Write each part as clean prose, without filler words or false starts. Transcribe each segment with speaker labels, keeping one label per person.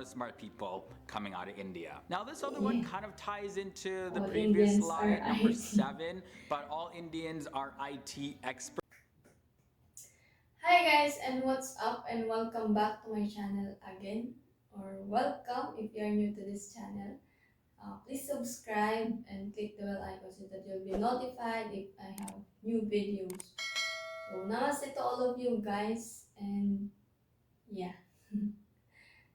Speaker 1: of smart people coming out of India. Now this other one kind of ties into the
Speaker 2: All
Speaker 1: previous
Speaker 2: Indians
Speaker 1: slide,
Speaker 2: are
Speaker 1: number
Speaker 2: IT.
Speaker 1: 7, but all Indians are IT experts.
Speaker 2: Hi guys, and what's up, and welcome back to my channel again, or welcome if you are new to this channel. Please subscribe and click the bell icon so that you'll be notified if I have new videos. So namaste to all of you guys, and yeah.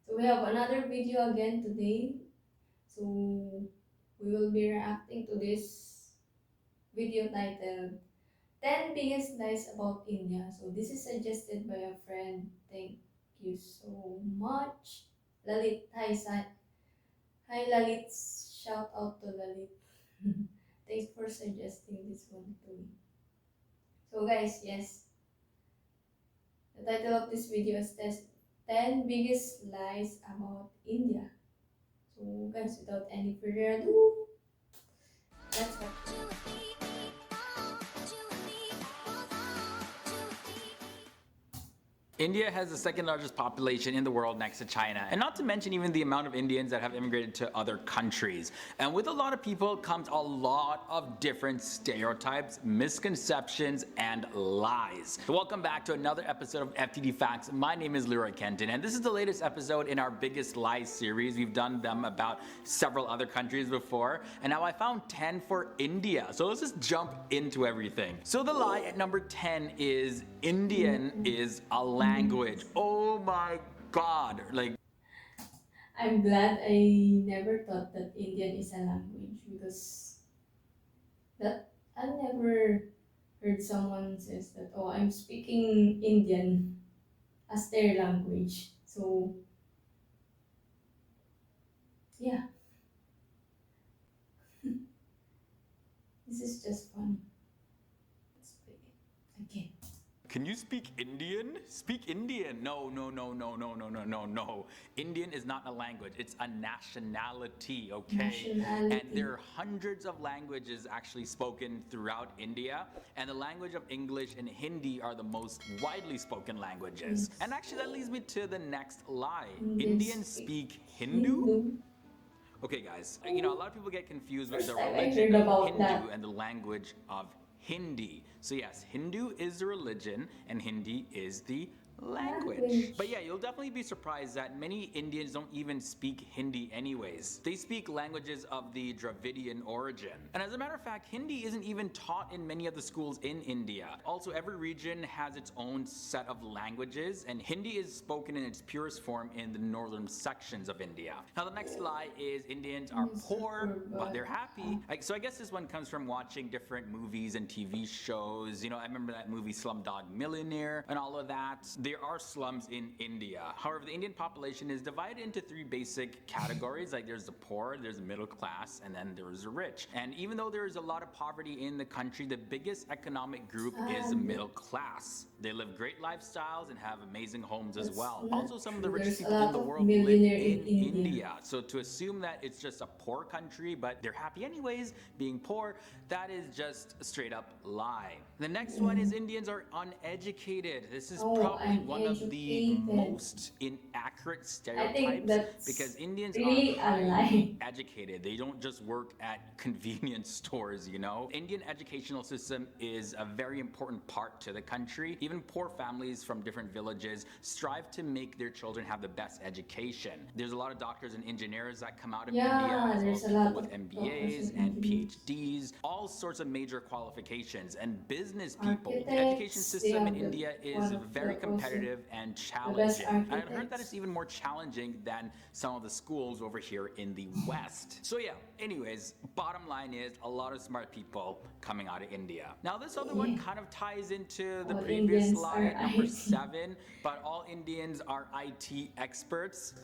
Speaker 2: So we have another video again today. So we will be reacting to this video titled 10 biggest lies about India. So this is suggested by a friend. Thank you so much. Lalit, hi, hi Lalit. Shout out to Lalit. Thanks for suggesting this one to me. So guys, yes, the title of this video is 10 biggest lies about India. So guys, without any further ado, let's get
Speaker 1: India has the second largest population in the world next to China, and not to mention even the amount of Indians that have immigrated to other countries. And with a lot of people comes a lot of different stereotypes, misconceptions, and lies. So welcome back to another episode of FTD Facts. My name is Leroy Kenton, and this is the latest episode in our Biggest Lies series. We've done them about several other countries before, and now I found 10 for India. So let's just jump into everything. So the lie at number 10 is Indian is a language. Oh my god. Like,
Speaker 2: I'm glad I never thought that Indian is a language because that I never heard someone says that, oh, I'm speaking Indian as their language. So yeah, this is just fun. Let's play it again.
Speaker 1: can you speak Indian? Speak Indian. No, no, no, no, no, no, no, no, no. Indian is not a language. It's a nationality, okay?
Speaker 2: Nationality.
Speaker 1: And there are hundreds of languages actually spoken throughout India, and the language of English and Hindi are the most widely spoken languages.
Speaker 2: Yes.
Speaker 1: And actually that leads me to the next lie.
Speaker 2: Indians
Speaker 1: Indians speak Hindu? Okay guys, a lot of people get confused with
Speaker 2: First
Speaker 1: the
Speaker 2: time I
Speaker 1: religion
Speaker 2: heard
Speaker 1: of
Speaker 2: about
Speaker 1: Hindu
Speaker 2: that.
Speaker 1: and the language of Hindi. So yes, Hindu is the religion and Hindi is the language. But yeah, you'll definitely be surprised that many Indians don't even speak Hindi anyways. They speak languages of the Dravidian origin. And as a matter of fact, Hindi isn't even taught in many of the schools in India. Also, every region has its own set of languages, and Hindi is spoken in its purest form in the northern sections of India. Now the next lie is Indians are poor, but they're happy. So I guess this one comes from watching different movies and TV shows. I remember that movie Slumdog Millionaire and all of that. There are slums in India. However, the Indian population is divided into 3 basic categories. Like there's the poor, there's the middle class, and then there's the rich. And even though there is a lot of poverty in the country, the biggest economic group is the middle class. They live great lifestyles and have amazing homes as well. Also, some of the richest people in the world live in India. So to assume that it's just a poor country, but they're happy anyways being poor, that is just a straight up lie. The next one is Indians are uneducated. This is probably one of the most inaccurate stereotypes because Indians
Speaker 2: really
Speaker 1: are highly educated. They don't just work at convenience stores, Indian educational system is a very important part to the country. Even poor families from different villages strive to make their children have the best education. There's a lot of doctors and engineers that come out of India, as well as people with MBAs and PhDs, all sorts of major qualifications, and business people. The education system in India is very competitive and challenging. And I've heard that it's even more challenging than some of the schools over here in the West. So yeah, anyways, bottom line is a lot of smart people coming out of India. Now this other one kind of ties into the previous slide, number 7, but all Indians are IT experts.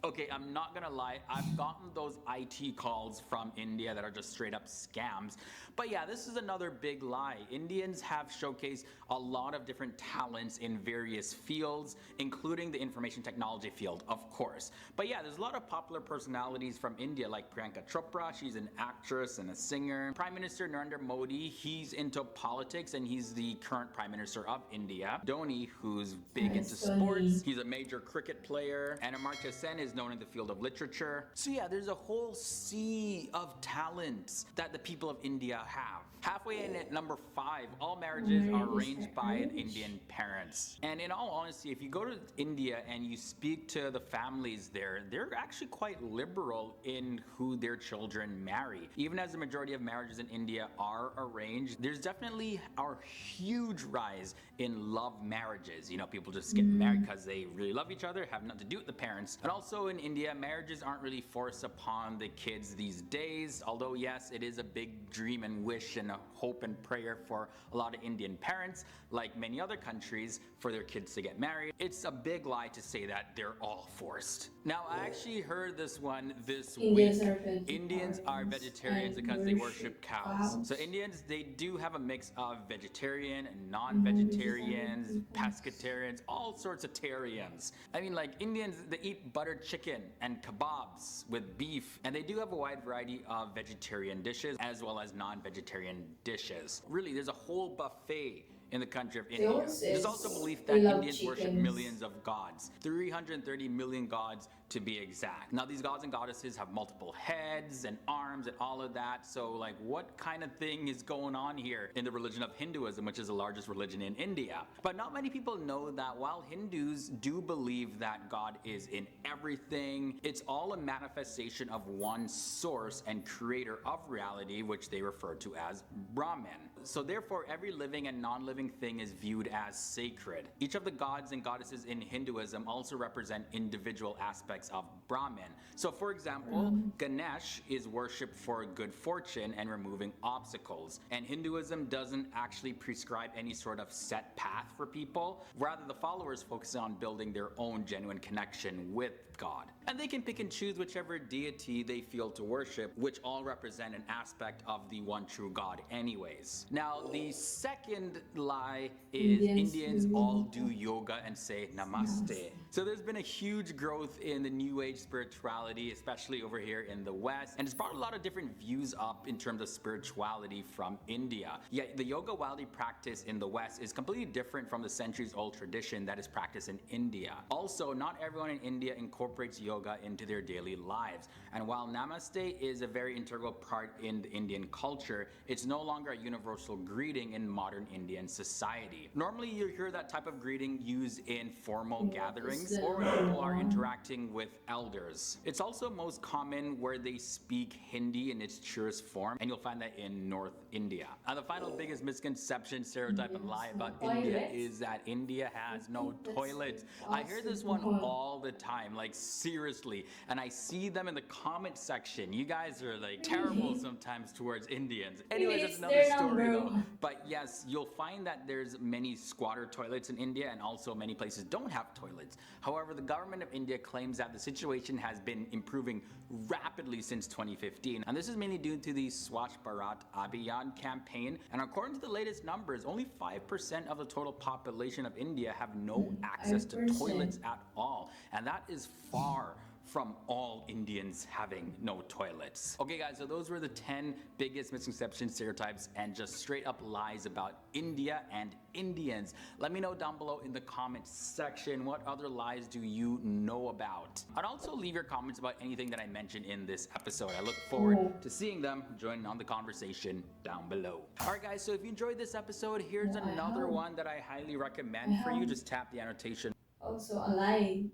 Speaker 1: Okay, I'm not gonna lie, I've gotten those IT calls from India that are just straight up scams. But yeah, this is another big lie. Indians have showcased a lot of different talents in various fields, including the information technology field, of course. But yeah, there's a lot of popular personalities from India, like Priyanka Chopra. She's an actress and a singer. Prime Minister Narendra Modi, he's into politics and he's the current Prime Minister of India. Dhoni, who's big into
Speaker 2: Yes,
Speaker 1: sports,
Speaker 2: Tony.
Speaker 1: he's a major cricket player. And Amartya Sen is known in the field of literature. So yeah, there's a whole sea of talents that the people of India have. Halfway in at number 5, all marriages are arranged by an Indian parents. And in all honesty, if you go to India and you speak to the families there, they're actually quite liberal in who their children marry. Even as the majority of marriages in India are arranged, there's definitely a huge rise in love marriages. You know, people just get married because they really love each other, have nothing to do with the parents. And also in India, marriages aren't really forced upon the kids these days, although yes, it is a big dream and wish and a hope and prayer for a lot of Indian parents, like many other countries, for their kids to get married. It's a big lie to say that they're all forced. Now, I actually heard this one this week. Indians are vegetarians because they worship cows. So Indians, they do have a mix of vegetarian and non-vegetarians, pescatarians, all sorts of tarians. I mean, like Indians, they eat buttered chicken and kebabs with beef, and they do have a wide variety of vegetarian dishes as well as non-vegetarian dishes. Really, there's a whole buffet in the country of India. There's also belief that Indians worship millions of gods, 330 million gods to be exact. Now, these gods and goddesses have multiple heads and arms and all of that. So like, what kind of thing is going on here in the religion of Hinduism, which is the largest religion in India? But not many people know that while Hindus do believe that God is in everything, it's all a manifestation of one source and creator of reality, which they refer to as Brahman. So therefore, every living and non-living thing is viewed as sacred. Each of the gods and goddesses in Hinduism also represent individual aspects of Brahman. So for example, Ganesh is worshipped for good fortune and removing obstacles. And Hinduism doesn't actually prescribe any sort of set path for people. Rather, the followers focus on building their own genuine connection with God. And they can pick and choose whichever deity they feel to worship, which all represent an aspect of the one true God anyways. Now, the second lie is Indians all do yoga and say namaste. So there's been a huge growth in the New Age spirituality, especially over here in the West, and it's brought a lot of different views up in terms of spirituality from India. Yet the yoga wildly practice in the West is completely different from the centuries-old tradition that is practiced in India. Also, not everyone in India incorporates yoga into their daily lives. And while namaste is a very integral part in the Indian culture, it's no longer a universal greeting in modern Indian society. Normally, you hear that type of greeting used in formal gatherings or when people are interacting with elders. It's also most common where they speak Hindi in its purest form, and you'll find that in North India. And the final biggest misconception, stereotype, and lie about India is that India has no toilets. I hear this one all the time, like seriously, and I see them in the comment section. You guys are like terrible sometimes towards Indians. Anyways, that's another story though. But yes, you'll find that there's many squatter toilets in India, and also many places don't have toilets. However, the government of India claims that the situation has been improving rapidly since 2015, and this is mainly due to the Swachh Bharat Abhiyan campaign. And according to the latest numbers, only 5% of the total population of India have no access to toilets at all, and that is far from all Indians having no toilets. Okay guys, so those were the 10 biggest misconceptions, stereotypes, and just straight up lies about India and Indians. Let me know down below in the comments section, what other lies do you know about? And also leave your comments about anything that I mentioned in this episode. I look forward to seeing them. Join on the conversation down below. Alright guys, so if you enjoyed this episode, here's another one that I highly recommend for you. Just tap the annotation.
Speaker 2: Also a lie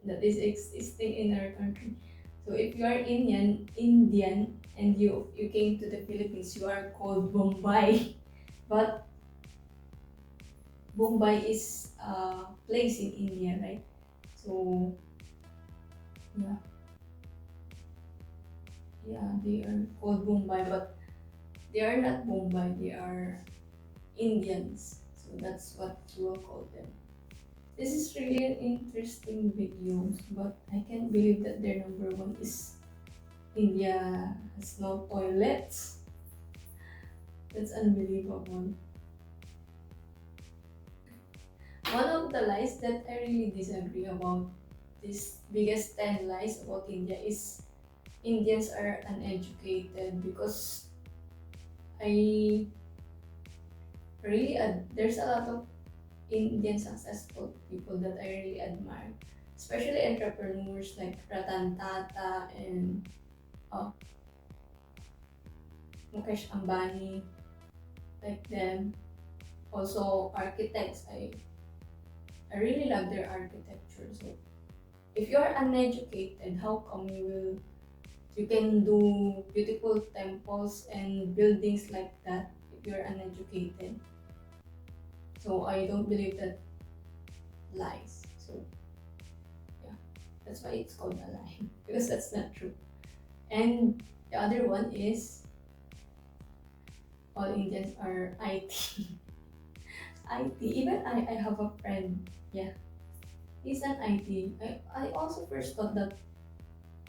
Speaker 2: that is existing in our country. So if you are Indian and you came to the Philippines, you are called Bombay. But Bombay is a place in India, right? So yeah, they are called Bombay, but they are not Bombay. They are Indians. So that's what we will call them. This is really an interesting videos, but I can't believe that their number one is India has no toilets. That's unbelievable. One of the lies that I really disagree about, this biggest 10 lies about India, is Indians are uneducated, because I really there's a lot of Indian successful people that I really admire, especially entrepreneurs like Ratan Tata and uh, Mukesh Ambani, like them. Also architects, I really love their architecture. So if you are uneducated, how come you can do beautiful temples and buildings like that if you're uneducated? So I don't believe that lies. So yeah, that's why it's called a lie because that's not true. And the other one is all Indians are IT. IT. Even I have a friend. Yeah, he's an IT. I also first thought that,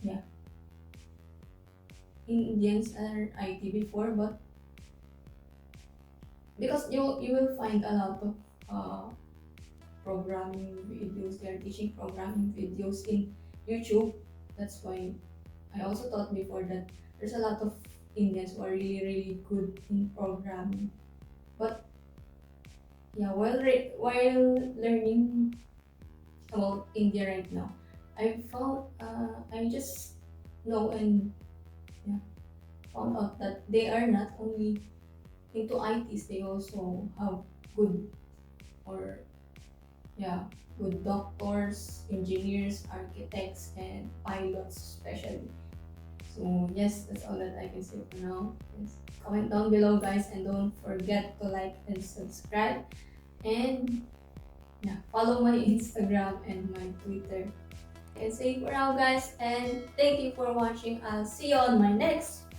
Speaker 2: yeah, Indians are IT before, but because you will find a lot of uh, programming videos. They are teaching programming videos in YouTube. That's why I also thought before that there's a lot of Indians who are really really good in programming. But yeah, while learning about India right now, I just know and, yeah, found out that they are not only into ITs. They also have good, or yeah, good doctors, engineers, architects, and pilots especially. So yes, that's all that I can say for now. Yes. Comment down below, guys, and don't forget to like and subscribe. And yeah, follow my Instagram and my Twitter. And say for now, guys, and thank you for watching. I'll see you on my next